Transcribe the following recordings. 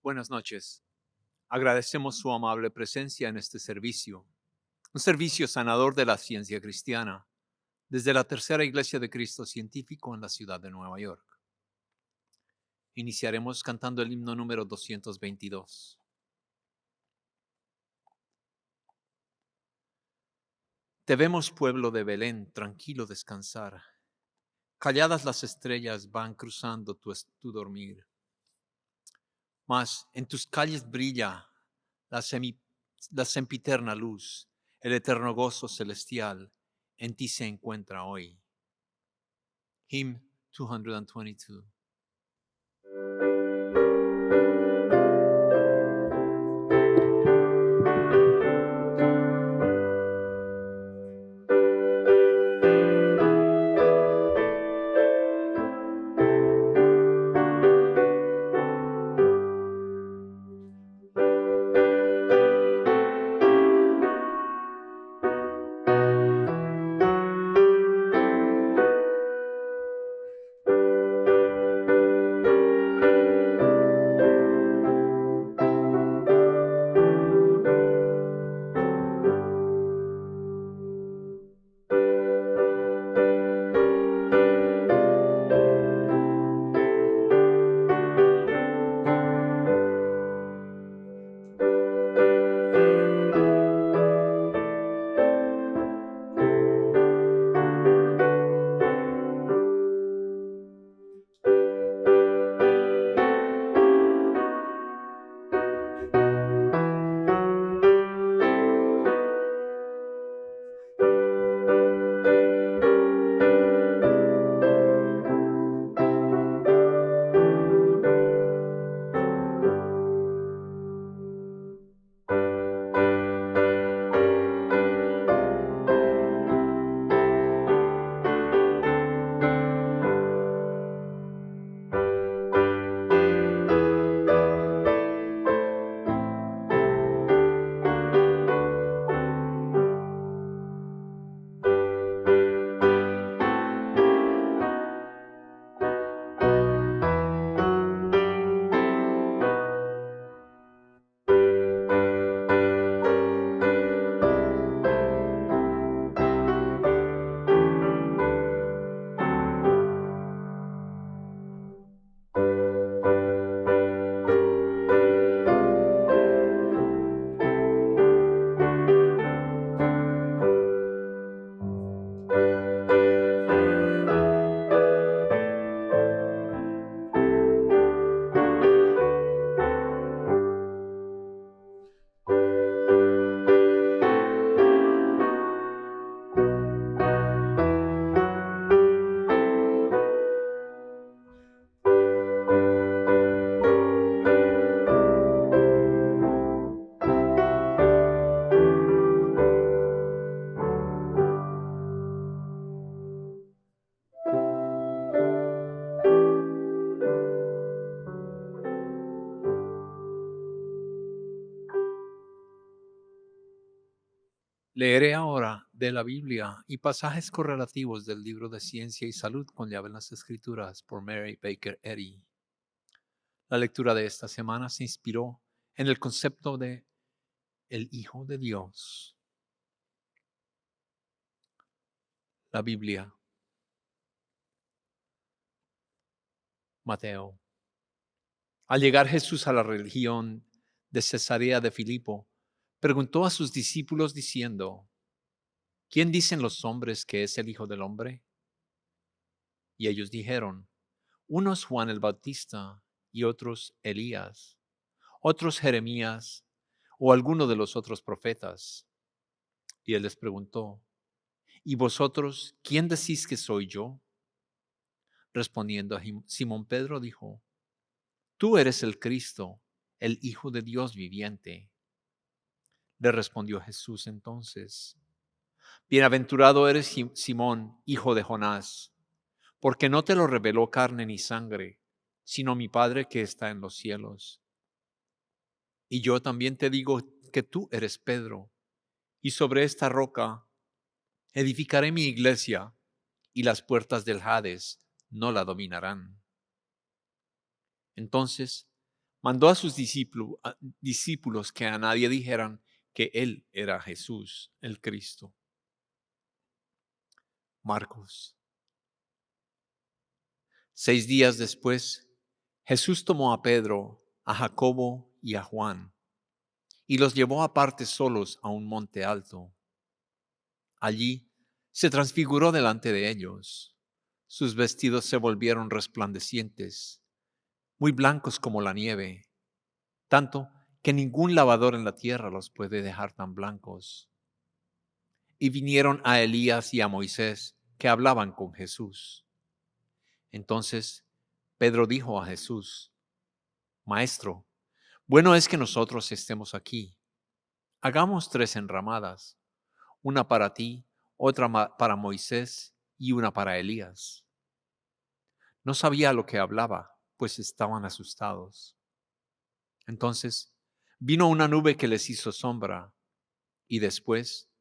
Buenas noches. Agradecemos su amable presencia en este servicio, un servicio sanador de la ciencia cristiana, desde la Tercera Iglesia de Cristo Científico en la ciudad de Nueva York. Iniciaremos cantando el himno número 222. Te vemos, pueblo de Belén, tranquilo descansar. Calladas las estrellas van cruzando tu dormir. Mas en tus calles brilla la sempiterna luz, el eterno gozo celestial en ti se encuentra hoy. Hymn 222. Leeré ahora de la Biblia y pasajes correlativos del libro de Ciencia y Salud con llave en las Escrituras por Mary Baker Eddy. La lectura de esta semana se inspiró en el concepto de el Hijo de Dios. La Biblia. Mateo. Al llegar Jesús a la región de Cesarea de Filipo, preguntó a sus discípulos diciendo: ¿Quién dicen los hombres que es el Hijo del Hombre? Y ellos dijeron: unos Juan el Bautista, y otros Elías, otros Jeremías, o alguno de los otros profetas. Y él les preguntó: ¿y vosotros quién decís que soy yo? Respondiendo a Simón Pedro dijo: tú eres el Cristo, el Hijo de Dios viviente. Le respondió Jesús entonces: bienaventurado eres Simón, hijo de Jonás, porque no te lo reveló carne ni sangre, sino mi Padre que está en los cielos. Y yo también te digo que tú eres Pedro, y sobre esta roca edificaré mi iglesia, y las puertas del Hades no la dominarán. Entonces Mandó a sus discípulos que a nadie dijeran que él era Jesús, el Cristo. Marcos. 6 días después, Jesús tomó a Pedro, a Jacobo y a Juan, y los llevó aparte solos a un monte alto. Allí se transfiguró delante de ellos. Sus vestidos se volvieron resplandecientes, muy blancos como la nieve, tanto que ningún lavador en la tierra los puede dejar tan blancos. Y vinieron a Elías y a Moisés, que hablaban con Jesús. Entonces Pedro dijo a Jesús: Maestro, bueno es que nosotros estemos aquí. Hagamos 3 enramadas, una para ti, otra para Moisés y una para Elías. No sabía lo que hablaba, pues estaban asustados. Entonces vino una nube que les hizo sombra, y después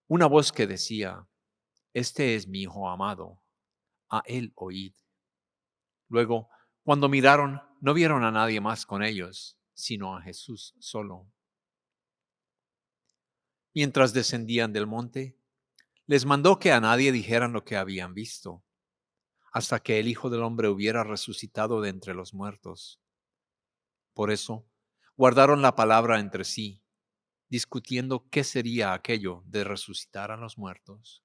una voz que decía: Este es mi Hijo amado, a él oíd. Luego, cuando miraron, no vieron a nadie más con ellos, sino a Jesús solo. Mientras descendían del monte, les mandó que a nadie dijeran lo que habían visto, hasta que el Hijo del Hombre hubiera resucitado de entre los muertos. Por eso, guardaron la palabra entre sí, discutiendo qué sería aquello de resucitar a los muertos.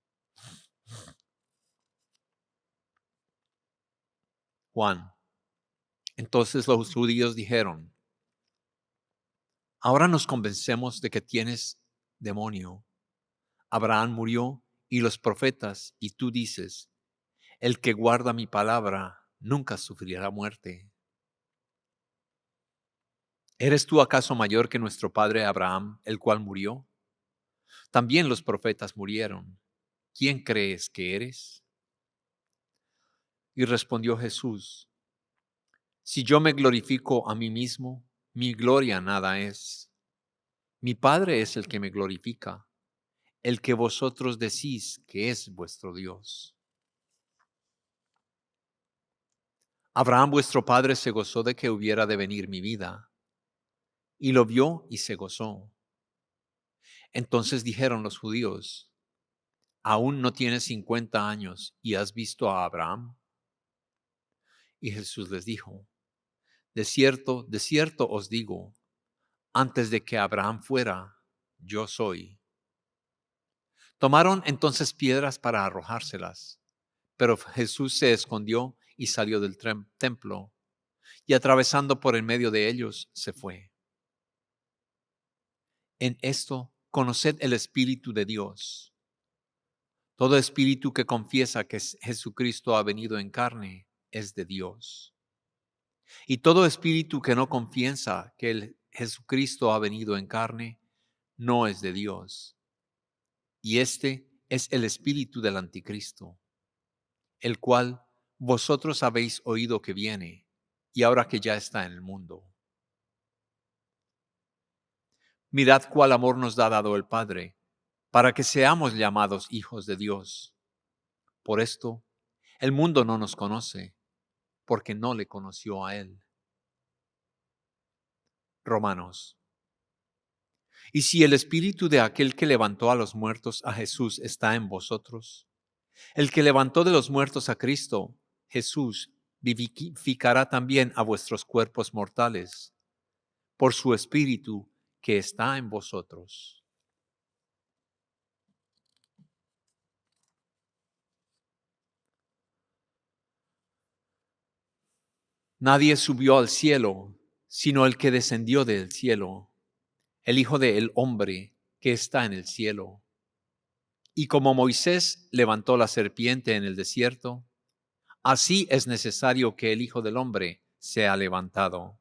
Juan. Entonces los judíos dijeron: Ahora nos convencemos de que tienes demonio. Abraham murió y los profetas, y tú dices: El que guarda mi palabra nunca sufrirá muerte. ¿Eres tú acaso mayor que nuestro padre Abraham, el cual murió? También los profetas murieron. ¿Quién crees que eres? Y respondió Jesús: Si yo me glorifico a mí mismo, mi gloria nada es. Mi Padre es el que me glorifica, el que vosotros decís que es vuestro Dios. Abraham vuestro padre se gozó de que hubiera de venir mi vida, y lo vio y se gozó. Entonces dijeron los judíos: ¿Aún no tienes 50 años y has visto a Abraham? Y Jesús les dijo: de cierto os digo, antes de que Abraham fuera, yo soy. Tomaron entonces piedras para arrojárselas, pero Jesús se escondió y salió del templo, y atravesando por en medio de ellos, se fue. En esto conoced el Espíritu de Dios. Todo espíritu que confiesa que Jesucristo ha venido en carne es de Dios. Y todo espíritu que no confiesa que Jesucristo ha venido en carne no es de Dios. Y este es el espíritu del anticristo, el cual vosotros habéis oído que viene, y ahora que ya está en el mundo. Mirad cuál amor nos ha dado el Padre, para que seamos llamados hijos de Dios. Por esto, el mundo no nos conoce, porque no le conoció a Él. Romanos. Y si el espíritu de aquel que levantó a los muertos a Jesús está en vosotros, el que levantó de los muertos a Cristo, Jesús, vivificará también a vuestros cuerpos mortales, por su espíritu que está en vosotros. Nadie subió al cielo, sino el que descendió del cielo, el Hijo del Hombre que está en el cielo. Y como Moisés levantó la serpiente en el desierto, así es necesario que el Hijo del Hombre sea levantado.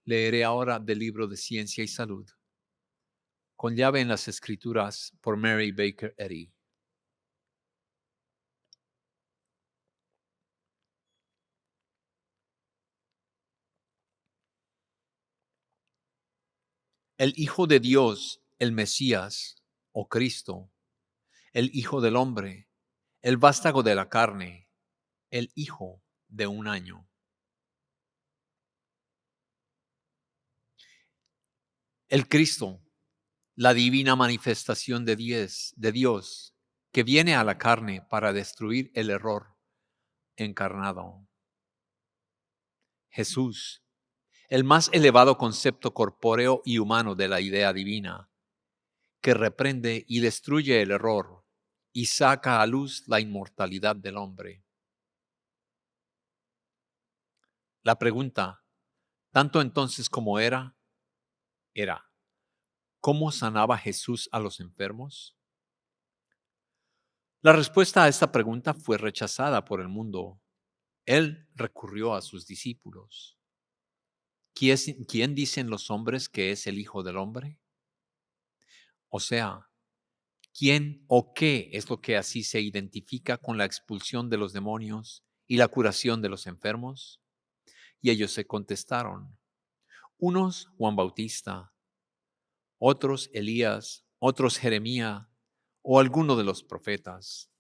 Leeré ahora del libro de Ciencia y Salud, con llave en las Escrituras, por Mary Baker Eddy. El Hijo de Dios, el Mesías, o Cristo, el Hijo del Hombre, el vástago de la carne, el Hijo de 1 año. El Cristo, la divina manifestación de Dios, que viene a la carne para destruir el error encarnado. Jesús, el más elevado concepto corpóreo y humano de la idea divina, que reprende y destruye el error y saca a luz la inmortalidad del hombre. La pregunta, tanto entonces como era, ¿cómo sanaba Jesús a los enfermos? La respuesta a esta pregunta fue rechazada por el mundo. Él recurrió a sus discípulos. ¿Quién dicen los hombres que es el Hijo del Hombre? O sea, ¿quién o qué es lo que así se identifica con la expulsión de los demonios y la curación de los enfermos? Y ellos se contestaron, unos Juan Bautista, otros Elías, otros Jeremías o alguno de los profetas.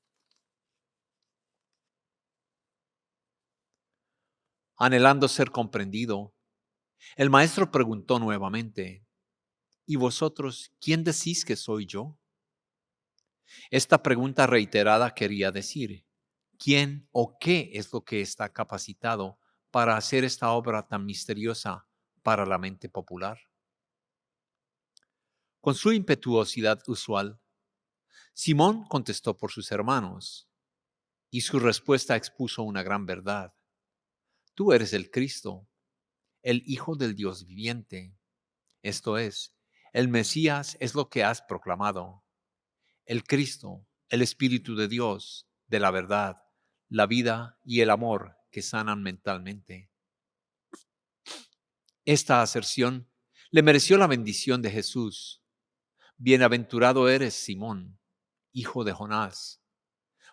Anhelando ser comprendido, el maestro preguntó nuevamente, ¿y vosotros quién decís que soy yo? Esta pregunta reiterada quería decir, ¿quién o qué es lo que está capacitado para hacer esta obra tan misteriosa para la mente popular? Con su impetuosidad usual, Simón contestó por sus hermanos, y su respuesta expuso una gran verdad. Tú eres el Cristo, el Hijo del Dios viviente. Esto es, el Mesías es lo que has proclamado. El Cristo, el Espíritu de Dios, de la verdad, la vida y el amor que sanan mentalmente. Esta aserción le mereció la bendición de Jesús. Bienaventurado eres, Simón, hijo de Jonás,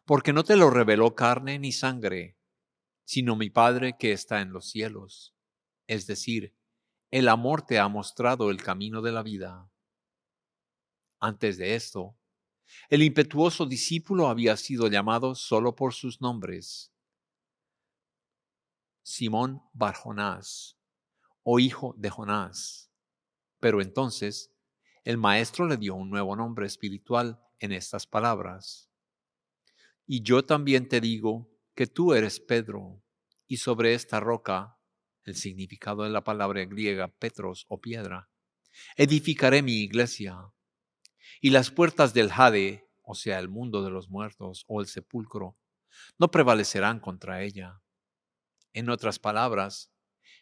porque no te lo reveló carne ni sangre, sino mi Padre que está en los cielos. Es decir, el amor te ha mostrado el camino de la vida. Antes de esto, el impetuoso discípulo había sido llamado solo por sus nombres: Simón Bar-Jonás, o hijo de Jonás. Pero entonces, el maestro le dio un nuevo nombre espiritual en estas palabras. Y yo también te digo que tú eres Pedro, y sobre esta roca, el significado de la palabra griega Petros o piedra, edificaré mi iglesia, y las puertas del Jade, o sea, el mundo de los muertos o el sepulcro, no prevalecerán contra ella. En otras palabras,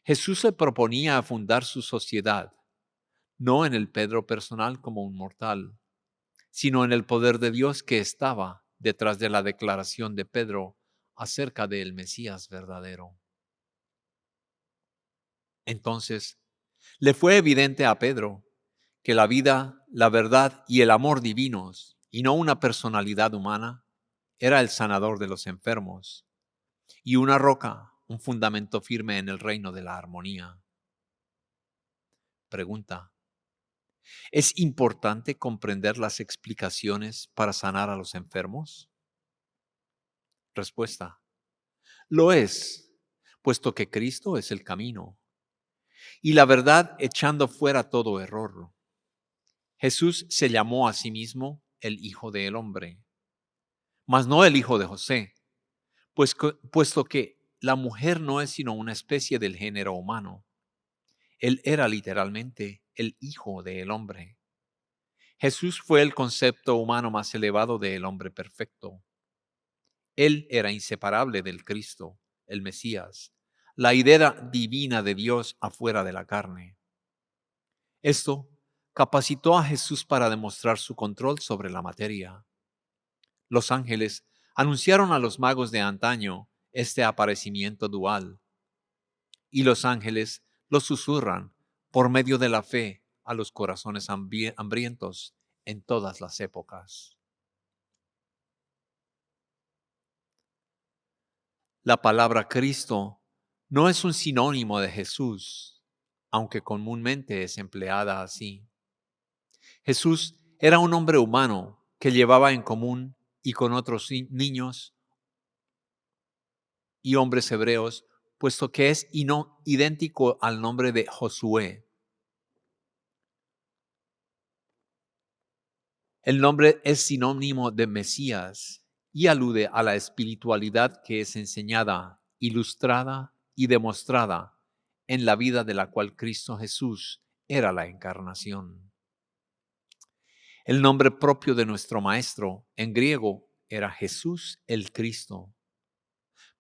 Jesús se proponía fundar su sociedad, no en el Pedro personal como un mortal, sino en el poder de Dios que estaba detrás de la declaración de Pedro acerca del Mesías verdadero. Entonces, le fue evidente a Pedro que la vida, la verdad y el amor divinos, y no una personalidad humana, era el sanador de los enfermos, y una roca, un fundamento firme en el reino de la armonía. Pregunta: ¿es importante comprender las explicaciones para sanar a los enfermos? Respuesta: lo es, puesto que Cristo es el camino y la verdad, echando fuera todo error. Jesús se llamó a sí mismo el Hijo del Hombre, mas no el hijo de José, puesto que la mujer no es sino una especie del género humano. Él era literalmente el Hijo del Hombre. Jesús fue el concepto humano más elevado del hombre perfecto. Él era inseparable del Cristo, el Mesías, la idea divina de Dios afuera de la carne. Esto capacitó a Jesús para demostrar su control sobre la materia. Los ángeles anunciaron a los magos de antaño este aparecimiento dual, y los ángeles lo susurran por medio de la fe a los corazones hambrientos en todas las épocas. La palabra Cristo no es un sinónimo de Jesús, aunque comúnmente es empleada así. Jesús era un hombre humano que llevaba en común y con otros niños y hombres hebreos, puesto que es idéntico al nombre de Josué. El nombre es sinónimo de Mesías y alude a la espiritualidad que es enseñada, ilustrada y demostrada en la vida de la cual Cristo Jesús era la encarnación. El nombre propio de nuestro Maestro en griego era Jesús el Cristo,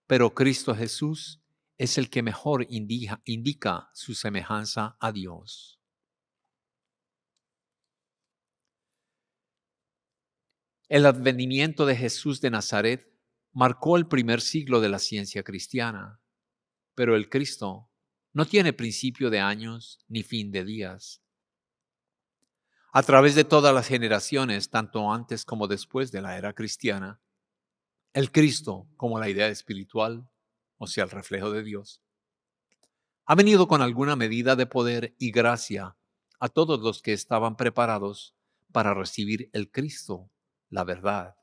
pero Cristo Jesús es el que mejor indica su semejanza a Dios. El advenimiento de Jesús de Nazaret marcó el primer siglo de la ciencia cristiana, pero el Cristo no tiene principio de años ni fin de días. A través de todas las generaciones, tanto antes como después de la era cristiana, el Cristo, como la idea espiritual, o sea, el reflejo de Dios, ha venido con alguna medida de poder y gracia a todos los que estaban preparados para recibir el Cristo, la verdad.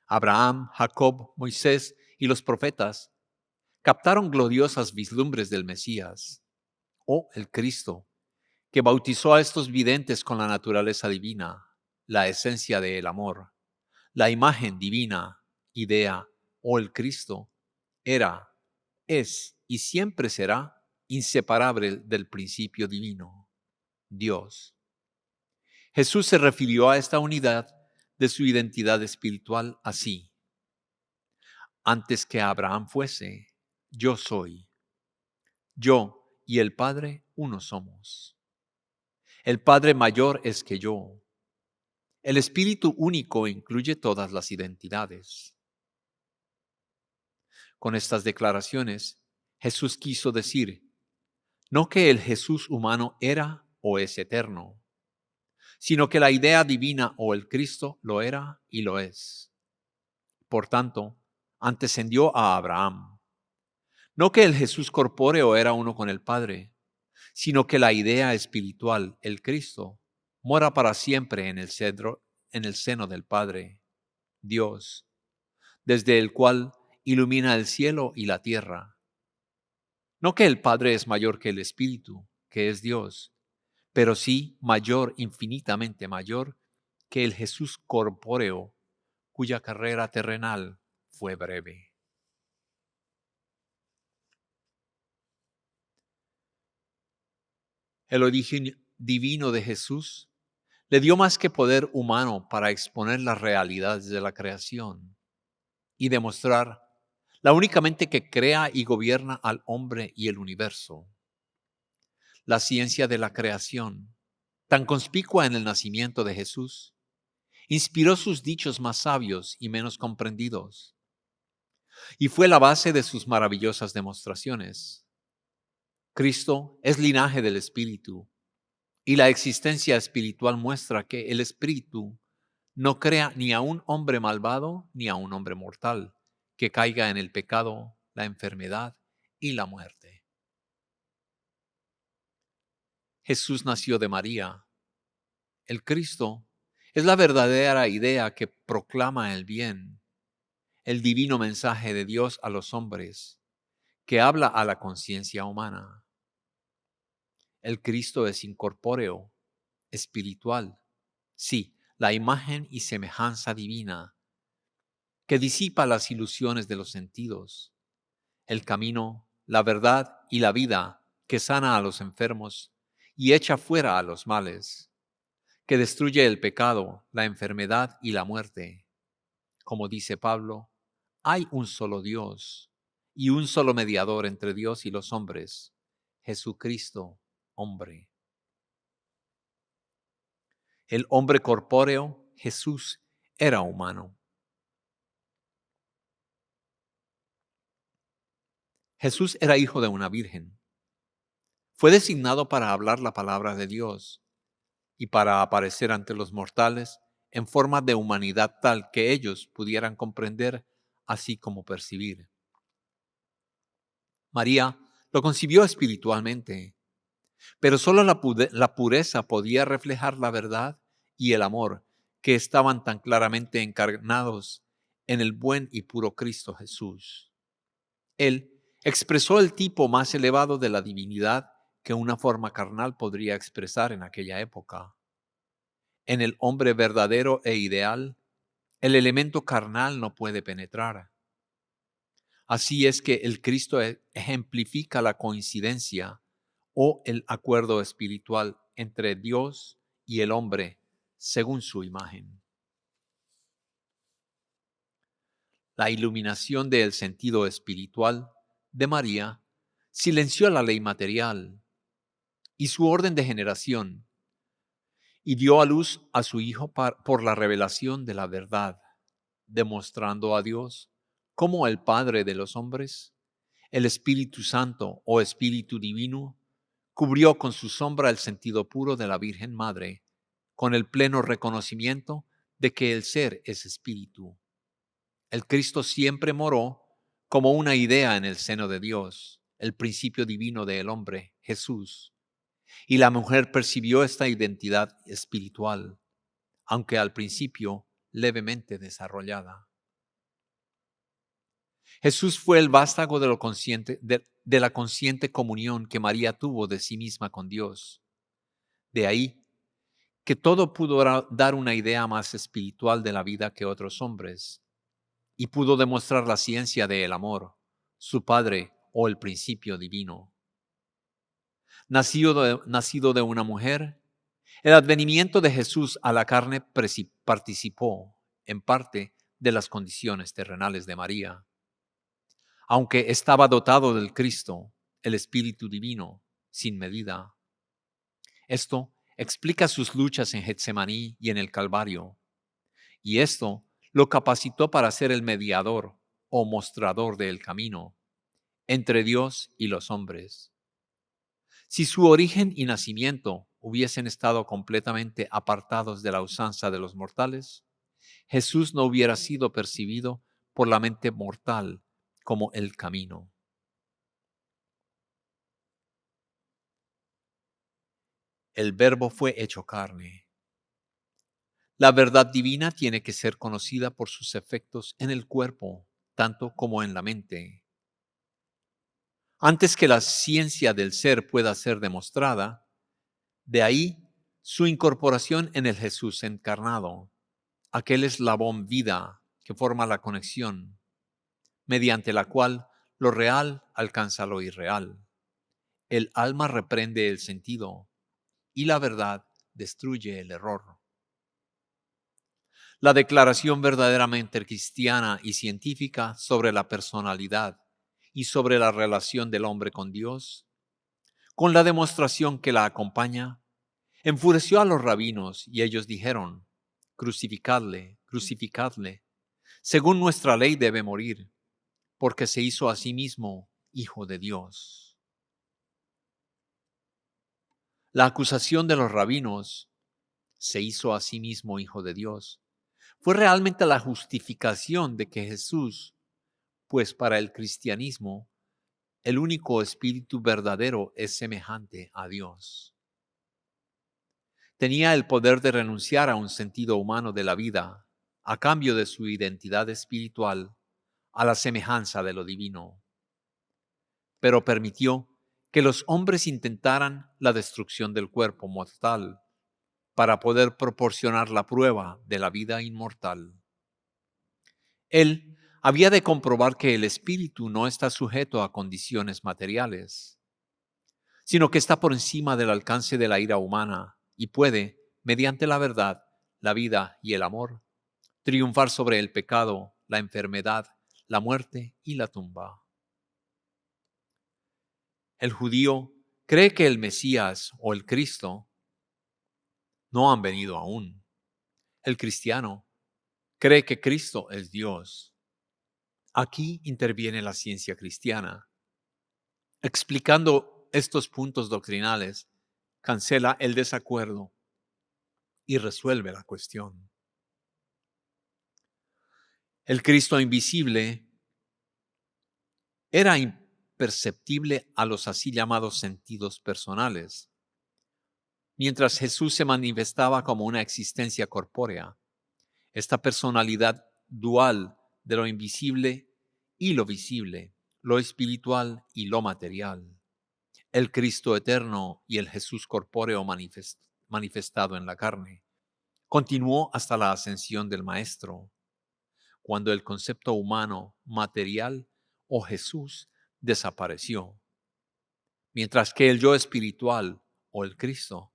Abraham, Jacob, Moisés y los profetas captaron gloriosas vislumbres del Mesías, o el Cristo, que bautizó a estos videntes con la naturaleza divina, la esencia del amor, la imagen divina, idea, o el Cristo, era, es y siempre será inseparable del principio divino, Dios. Jesús se refirió a esta unidad de su identidad espiritual así: antes que Abraham fuese, yo soy. Yo y el Padre uno somos. El Padre mayor es que yo. El Espíritu único incluye todas las identidades. Con estas declaraciones, Jesús quiso decir, no que el Jesús humano era o es eterno, sino que la idea divina o el Cristo lo era y lo es. Por tanto, antecedió a Abraham. No que el Jesús corpóreo era uno con el Padre, sino que la idea espiritual, el Cristo, mora para siempre en el seno del Padre, Dios, desde el cual ilumina el cielo y la tierra. No que el Padre es mayor que el Espíritu, que es Dios, pero sí mayor, infinitamente mayor, que el Jesús corpóreo, cuya carrera terrenal fue breve. El origen divino de Jesús le dio más que poder humano para exponer las realidades de la creación y demostrar la única mente que crea y gobierna al hombre y el universo. La ciencia de la creación, tan conspicua en el nacimiento de Jesús, inspiró sus dichos más sabios y menos comprendidos, y fue la base de sus maravillosas demostraciones. Cristo es linaje del Espíritu, y la existencia espiritual muestra que el Espíritu no crea ni a un hombre malvado ni a un hombre mortal que caiga en el pecado, la enfermedad y la muerte. Jesús nació de María. El Cristo es la verdadera idea que proclama el bien, el divino mensaje de Dios a los hombres, que habla a la conciencia humana. El Cristo es incorpóreo, espiritual, sí, la imagen y semejanza divina, que disipa las ilusiones de los sentidos, el camino, la verdad y la vida, que sana a los enfermos y echa fuera a los males, que destruye el pecado, la enfermedad y la muerte. Como dice Pablo, hay un solo Dios y un solo mediador entre Dios y los hombres, Jesucristo, hombre. El hombre corpóreo, Jesús, era humano. Jesús era hijo de una virgen. Fue designado para hablar la palabra de Dios y para aparecer ante los mortales en forma de humanidad tal que ellos pudieran comprender así como percibir. María lo concibió espiritualmente, pero solo la pureza podía reflejar la verdad y el amor que estaban tan claramente encarnados en el buen y puro Cristo Jesús. Él expresó el tipo más elevado de la divinidad que una forma carnal podría expresar en aquella época. En el hombre verdadero e ideal, el elemento carnal no puede penetrar. Así es que el Cristo ejemplifica la coincidencia o el acuerdo espiritual entre Dios y el hombre según su imagen. La iluminación del sentido espiritual de María silenció la ley material y su orden de generación y dio a luz a su Hijo por la revelación de la verdad, demostrando a Dios como el Padre de los hombres, el Espíritu Santo o Espíritu Divino, cubrió con su sombra el sentido puro de la Virgen Madre, con el pleno reconocimiento de que el ser es espíritu. El Cristo siempre moró como una idea en el seno de Dios, el principio divino del hombre, Jesús. Y la mujer percibió esta identidad espiritual, aunque al principio levemente desarrollada. Jesús fue el vástago de la consciente comunión que María tuvo de sí misma con Dios. De ahí que todo pudo dar una idea más espiritual de la vida que otros hombres, y pudo demostrar la ciencia del amor, su Padre o el principio divino. Nacido de una mujer, el advenimiento de Jesús a la carne participó, en parte, de las condiciones terrenales de María. Aunque estaba dotado del Cristo, el Espíritu Divino, sin medida. Esto explica sus luchas en Getsemaní y en el Calvario, y esto lo capacitó para ser el mediador o mostrador del camino entre Dios y los hombres. Si su origen y nacimiento hubiesen estado completamente apartados de la usanza de los mortales, Jesús no hubiera sido percibido por la mente mortal como el camino. El Verbo fue hecho carne. La verdad divina tiene que ser conocida por sus efectos en el cuerpo, tanto como en la mente. Antes que la ciencia del ser pueda ser demostrada, de ahí su incorporación en el Jesús encarnado, aquel eslabón vida que forma la conexión, mediante la cual lo real alcanza lo irreal. El alma reprende el sentido y la verdad destruye el error. La declaración verdaderamente cristiana y científica sobre la personalidad y sobre la relación del hombre con Dios, con la demostración que la acompaña, enfureció a los rabinos y ellos dijeron: crucificadle, crucificadle. Según nuestra ley debe morir, porque se hizo a sí mismo hijo de Dios. La acusación de los rabinos, se hizo a sí mismo hijo de Dios, fue realmente la justificación de que Jesús, pues para el cristianismo, el único espíritu verdadero es semejante a Dios. Tenía el poder de renunciar a un sentido humano de la vida a cambio de su identidad espiritual a la semejanza de lo divino. Pero permitió que los hombres intentaran la destrucción del cuerpo mortal para poder proporcionar la prueba de la vida inmortal. Él había de comprobar que el espíritu no está sujeto a condiciones materiales, sino que está por encima del alcance de la ira humana y puede, mediante la verdad, la vida y el amor, triunfar sobre el pecado, la enfermedad, la muerte y la tumba. El judío cree que el Mesías o el Cristo no han venido aún. El cristiano cree que Cristo es Dios. Aquí interviene la ciencia cristiana. Explicando estos puntos doctrinales, cancela el desacuerdo y resuelve la cuestión. El Cristo invisible era imperceptible a los así llamados sentidos personales, mientras Jesús se manifestaba como una existencia corpórea. Esta personalidad dual de lo invisible y lo visible, lo espiritual y lo material, el Cristo eterno y el Jesús corpóreo manifestado en la carne. Continuó hasta la ascensión del Maestro, cuando el concepto humano, material o Jesús desapareció, mientras que el yo espiritual o el Cristo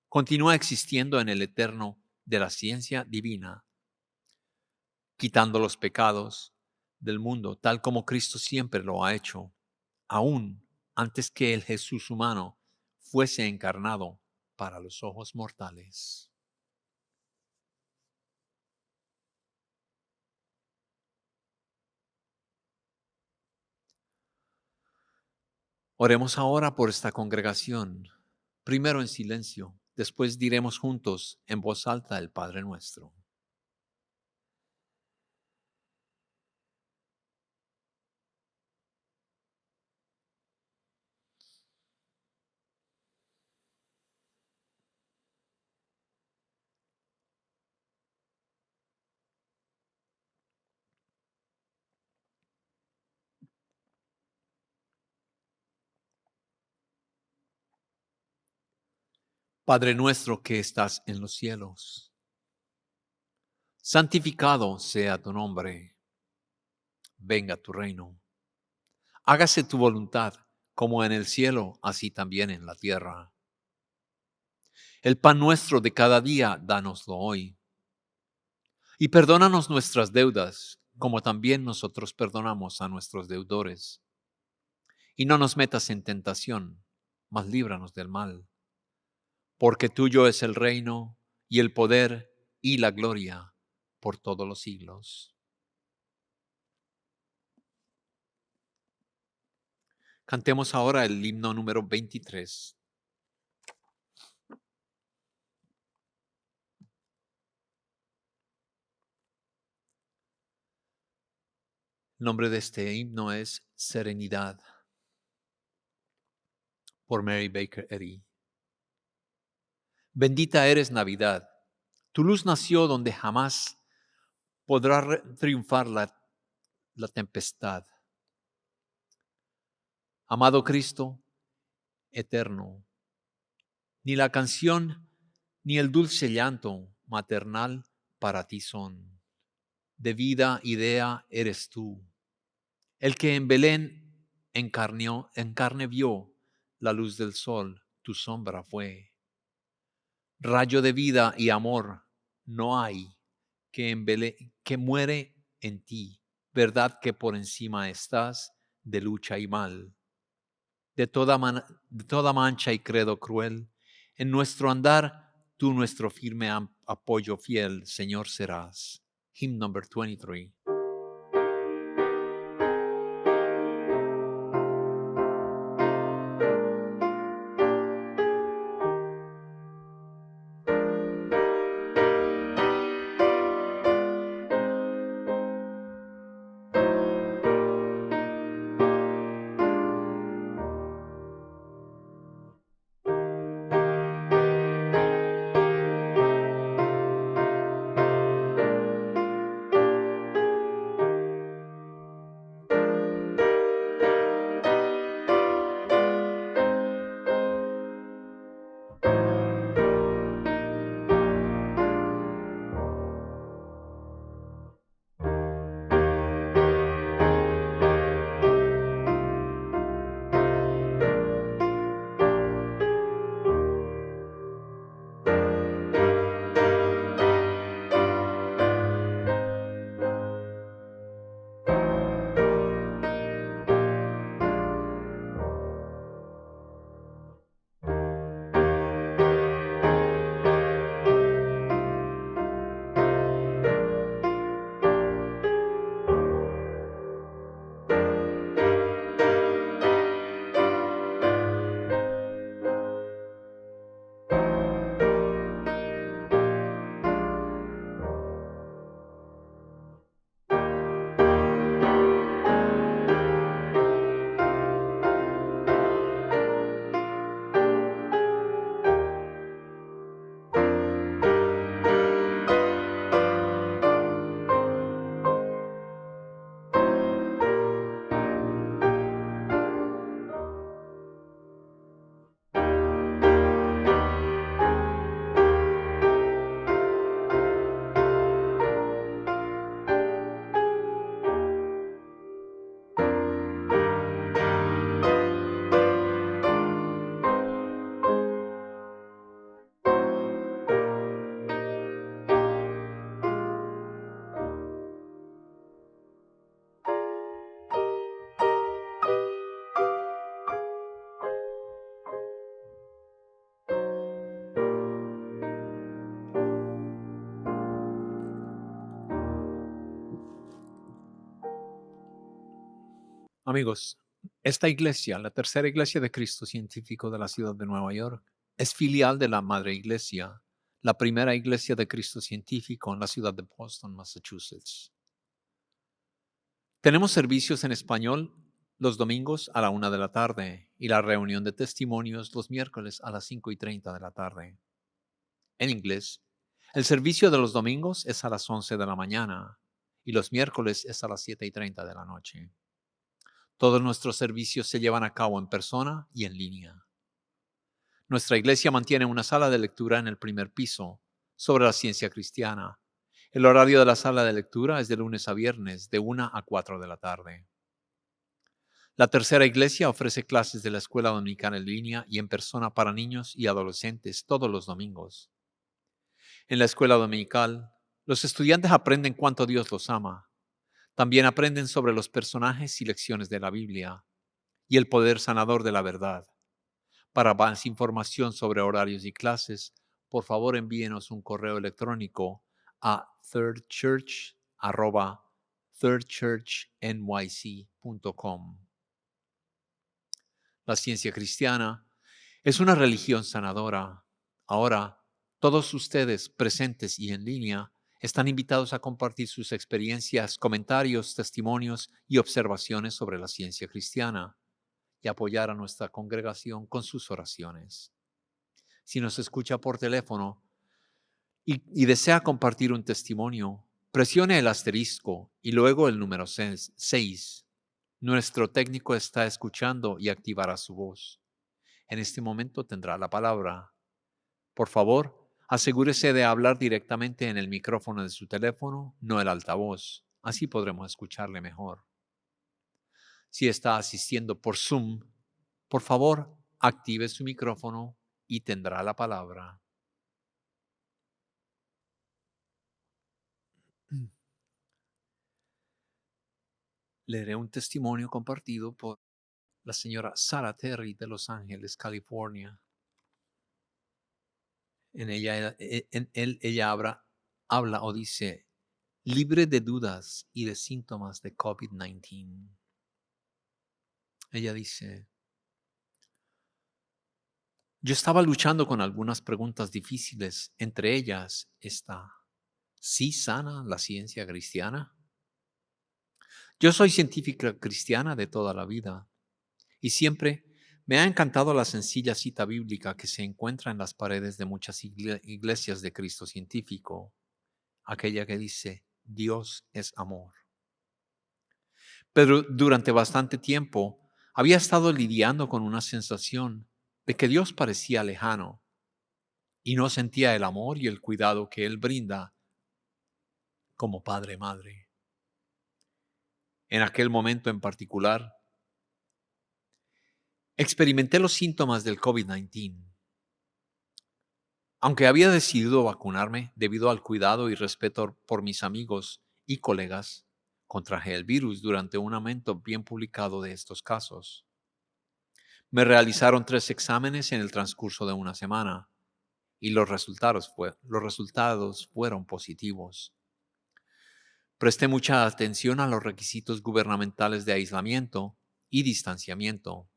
continúa existiendo en el eterno de la ciencia divina, quitando los pecados del mundo, tal como Cristo siempre lo ha hecho, aún antes que el Jesús humano fuese encarnado para los ojos mortales. Oremos ahora por esta congregación, primero en silencio, después diremos juntos en voz alta el Padre Nuestro. Padre nuestro que estás en los cielos, santificado sea tu nombre, venga tu reino. Hágase tu voluntad, como en el cielo, así también en la tierra. El pan nuestro de cada día, dánoslo hoy. Y perdónanos nuestras deudas, como también nosotros perdonamos a nuestros deudores. Y no nos metas en tentación, mas líbranos del mal. Porque tuyo es el reino, y el poder, y la gloria, por todos los siglos. Cantemos ahora el himno número 23. El nombre de este himno es Serenidad, por Mary Baker Eddy. Bendita eres Navidad. Tu luz nació donde jamás podrá triunfar la tempestad. Amado Cristo, eterno, ni la canción ni el dulce llanto maternal para ti son. De vida idea eres tú, el que en Belén en carne vio la luz del sol, tu sombra fue. Rayo de vida y amor no hay que muere en ti, verdad que por encima estás de lucha y mal, de toda mancha y credo cruel. En nuestro andar, tú nuestro firme apoyo fiel, Señor, serás. Hymn number 23. Amigos, esta iglesia, la tercera iglesia de Cristo científico de la ciudad de Nueva York, es filial de la madre iglesia, la primera iglesia de Cristo científico en la ciudad de Boston, Massachusetts. Tenemos servicios en español los domingos a la 1 de la tarde y la reunión de testimonios los miércoles a las 5:30 de la tarde. En inglés, el servicio de los domingos es a las 11 de la mañana y los miércoles es a las 7:30 de la noche. Todos nuestros servicios se llevan a cabo en persona y en línea. Nuestra iglesia mantiene una sala de lectura en el primer piso sobre la ciencia cristiana. El horario de la sala de lectura es de lunes a viernes, de 1 a 4 de la tarde. La tercera iglesia ofrece clases de la escuela dominical en línea y en persona para niños y adolescentes todos los domingos. En la escuela dominical, los estudiantes aprenden cuánto Dios los ama. También aprenden sobre los personajes y lecciones de la Biblia y el poder sanador de la verdad. Para más información sobre horarios y clases, por favor envíenos un correo electrónico a thirdchurch@thirdchurchnyc.com. La ciencia cristiana es una religión sanadora. Ahora, todos ustedes presentes y en línea están invitados a compartir sus experiencias, comentarios, testimonios y observaciones sobre la ciencia cristiana y apoyar a nuestra congregación con sus oraciones. Si nos escucha por teléfono y desea compartir un testimonio, presione el asterisco y luego el número 6. Nuestro técnico está escuchando y activará su voz. En este momento tendrá la palabra. Por favor, asegúrese de hablar directamente en el micrófono de su teléfono, no el altavoz. Así podremos escucharle mejor. Si está asistiendo por Zoom, por favor, active su micrófono y tendrá la palabra. Leeré un testimonio compartido por la señora Sarah Terry de Los Ángeles, California. Ella habla o dice, libre de dudas y de síntomas de COVID-19. Ella dice, yo estaba luchando con algunas preguntas difíciles, entre ellas esta, ¿sí sana la ciencia cristiana? Yo soy científica cristiana de toda la vida y siempre me ha encantado la sencilla cita bíblica que se encuentra en las paredes de muchas iglesias de Cristo científico, aquella que dice, Dios es amor. Pero durante bastante tiempo había estado lidiando con una sensación de que Dios parecía lejano y no sentía el amor y el cuidado que Él brinda como padre-madre. En aquel momento en particular, experimenté los síntomas del COVID-19. Aunque había decidido vacunarme debido al cuidado y respeto por mis amigos y colegas, contraje el virus durante un aumento bien publicado de estos casos. Me realizaron 3 exámenes en el transcurso de una semana y los resultados fueron positivos. Presté mucha atención a los requisitos gubernamentales de aislamiento y distanciamiento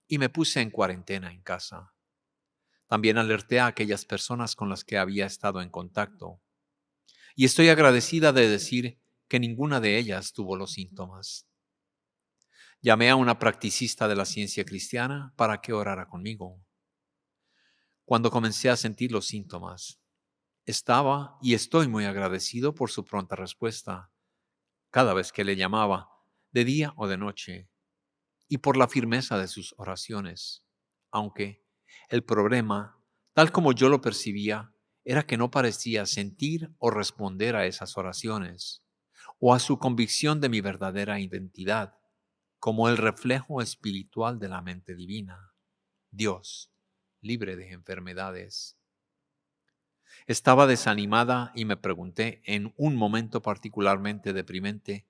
y me puse en cuarentena en casa. También alerté a aquellas personas con las que había estado en contacto. Y estoy agradecida de decir que ninguna de ellas tuvo los síntomas. Llamé a una practicista de la ciencia cristiana para que orara conmigo. Cuando comencé a sentir los síntomas, estaba y estoy muy agradecido por su pronta respuesta, cada vez que le llamaba, de día o de noche, y por la firmeza de sus oraciones, aunque el problema, tal como yo lo percibía, era que no parecía sentir o responder a esas oraciones, o a su convicción de mi verdadera identidad, como el reflejo espiritual de la mente divina, Dios, libre de enfermedades. Estaba desanimada y me pregunté en un momento particularmente deprimente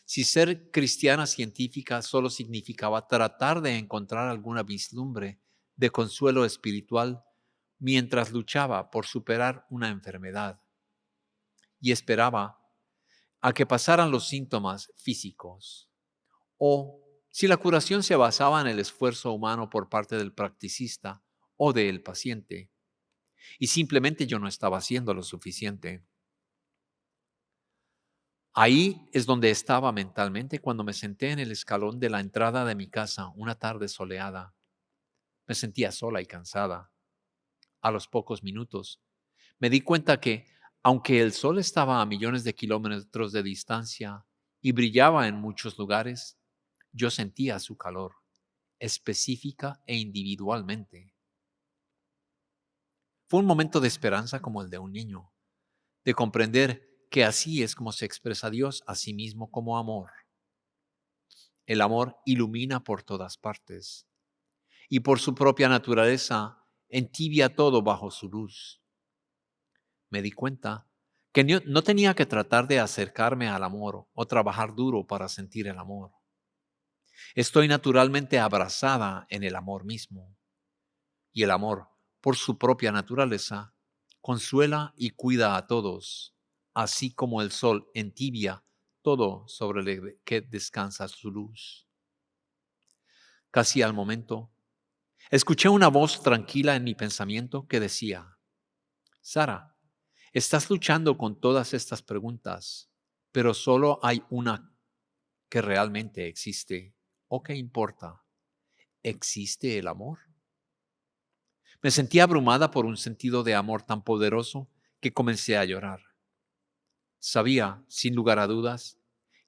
si ser cristiana científica solo significaba tratar de encontrar alguna vislumbre de consuelo espiritual mientras luchaba por superar una enfermedad y esperaba a que pasaran los síntomas físicos, o Si la curación se basaba en el esfuerzo humano por parte del practicista o del paciente, y simplemente yo no estaba haciendo lo suficiente. Ahí es donde estaba mentalmente cuando me senté en el escalón de la entrada de mi casa una tarde soleada. Me sentía sola y cansada. A los pocos minutos, me di cuenta que, aunque el sol estaba a millones de kilómetros de distancia y brillaba en muchos lugares, yo sentía su calor, específica e individualmente. Fue un momento de esperanza como el de un niño, de comprender que así es como se expresa Dios a sí mismo como amor. El amor ilumina por todas partes y por su propia naturaleza entibia todo bajo su luz. Me di cuenta que no tenía que tratar de acercarme al amor o trabajar duro para sentir el amor. Estoy naturalmente abrazada en el amor mismo. Y el amor, por su propia naturaleza, consuela y cuida a todos, así como el sol entibia todo sobre el que descansa su luz. Casi al momento, escuché una voz tranquila en mi pensamiento que decía: Sara, estás luchando con todas estas preguntas, pero solo hay una que realmente existe o que importa. ¿Existe el amor? Me sentí abrumada por un sentido de amor tan poderoso que comencé a llorar. Sabía, sin lugar a dudas,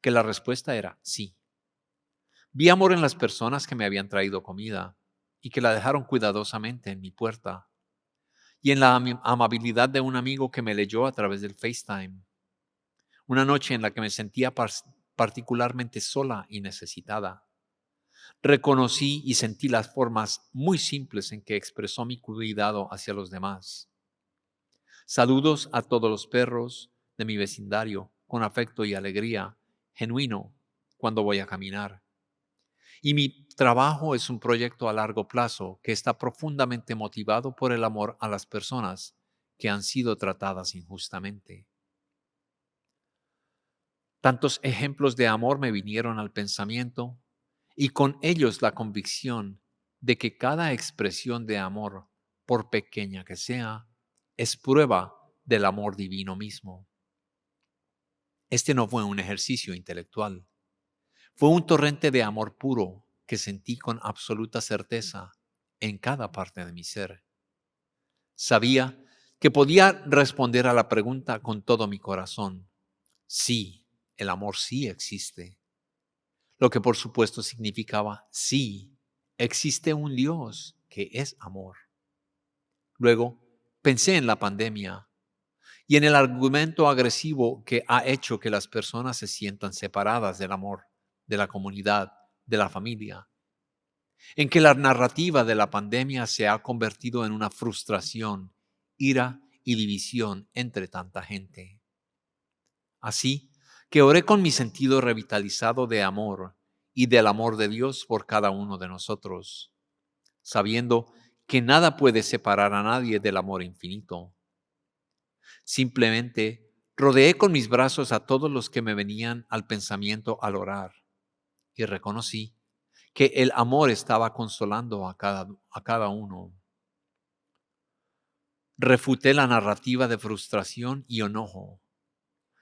que la respuesta era sí. Vi amor en las personas que me habían traído comida y que la dejaron cuidadosamente en mi puerta, y en la amabilidad de un amigo que me leyó a través del FaceTime. Una noche en la que me sentía particularmente sola y necesitada. Reconocí y sentí las formas muy simples en que expresó mi cuidado hacia los demás. Saludos a todos los perros de mi vecindario con afecto y alegría, genuino, cuando voy a caminar. Y mi trabajo es un proyecto a largo plazo que está profundamente motivado por el amor a las personas que han sido tratadas injustamente. Tantos ejemplos de amor me vinieron al pensamiento y con ellos la convicción de que cada expresión de amor, por pequeña que sea, es prueba del amor divino mismo. Este no fue un ejercicio intelectual, fue un torrente de amor puro que sentí con absoluta certeza en cada parte de mi ser. Sabía que podía responder a la pregunta con todo mi corazón. Sí, el amor sí existe. Lo que por supuesto significaba sí, existe un Dios que es amor. Luego pensé en la pandemia y en el argumento agresivo que ha hecho que las personas se sientan separadas del amor, de la comunidad, de la familia. En que la narrativa de la pandemia se ha convertido en una frustración, ira y división entre tanta gente. Así que oré con mi sentido revitalizado de amor y del amor de Dios por cada uno de nosotros, sabiendo que nada puede separar a nadie del amor infinito. Simplemente rodeé con mis brazos a todos los que me venían al pensamiento al orar y reconocí que el amor estaba consolando a cada uno. Refuté la narrativa de frustración y enojo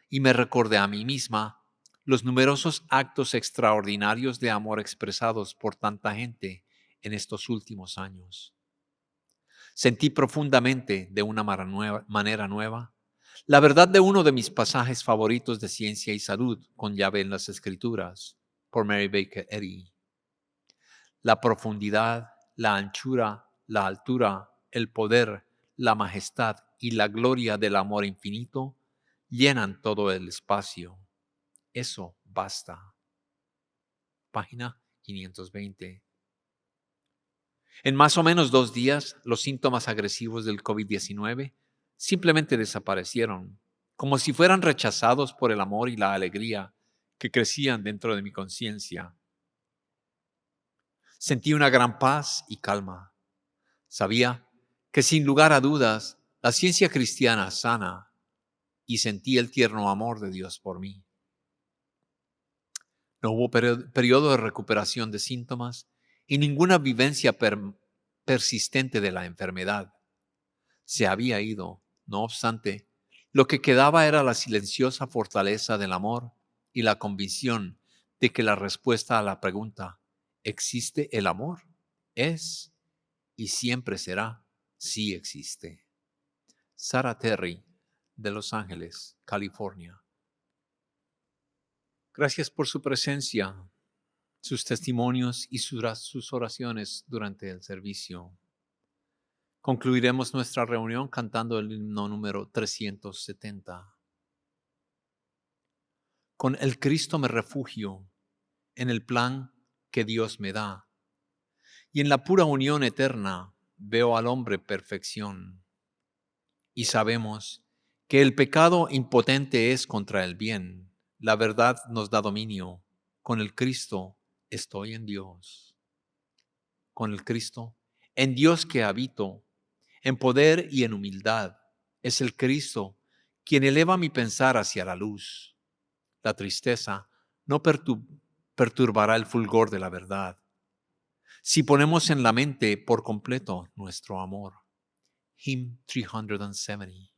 y me recordé a mí misma los numerosos actos extraordinarios de amor expresados por tanta gente en estos últimos años. Sentí profundamente, de una manera nueva, la verdad de uno de mis pasajes favoritos de Ciencia y Salud con llave en las Escrituras, por Mary Baker Eddy. La profundidad, la anchura, la altura, el poder, la majestad y la gloria del amor infinito llenan todo el espacio. Eso basta. Página 520. En más o menos 2 días, los síntomas agresivos del COVID-19 simplemente desaparecieron, como si fueran rechazados por el amor y la alegría que crecían dentro de mi conciencia. Sentí una gran paz y calma. Sabía que sin lugar a dudas, la ciencia cristiana sana y sentí el tierno amor de Dios por mí. No hubo periodo de recuperación de síntomas y ninguna vivencia persistente de la enfermedad. Se había ido, no obstante, lo que quedaba era la silenciosa fortaleza del amor y la convicción de que la respuesta a la pregunta, ¿existe el amor? Es y siempre será, sí existe. Sarah Terry, de Los Ángeles, California. Gracias por su presencia, sus testimonios y sus oraciones durante el servicio. Concluiremos nuestra reunión cantando el himno número 370. Con el Cristo me refugio en el plan que Dios me da, y en la pura unión eterna veo al hombre perfección. Y sabemos que el pecado impotente es contra el bien, la verdad nos da dominio. Con el Cristo estoy en Dios. Con el Cristo, en Dios que habito, en poder y en humildad, es el Cristo quien eleva mi pensar hacia la luz. La tristeza no perturbará el fulgor de la verdad, si ponemos en la mente por completo nuestro amor. Hymn 370.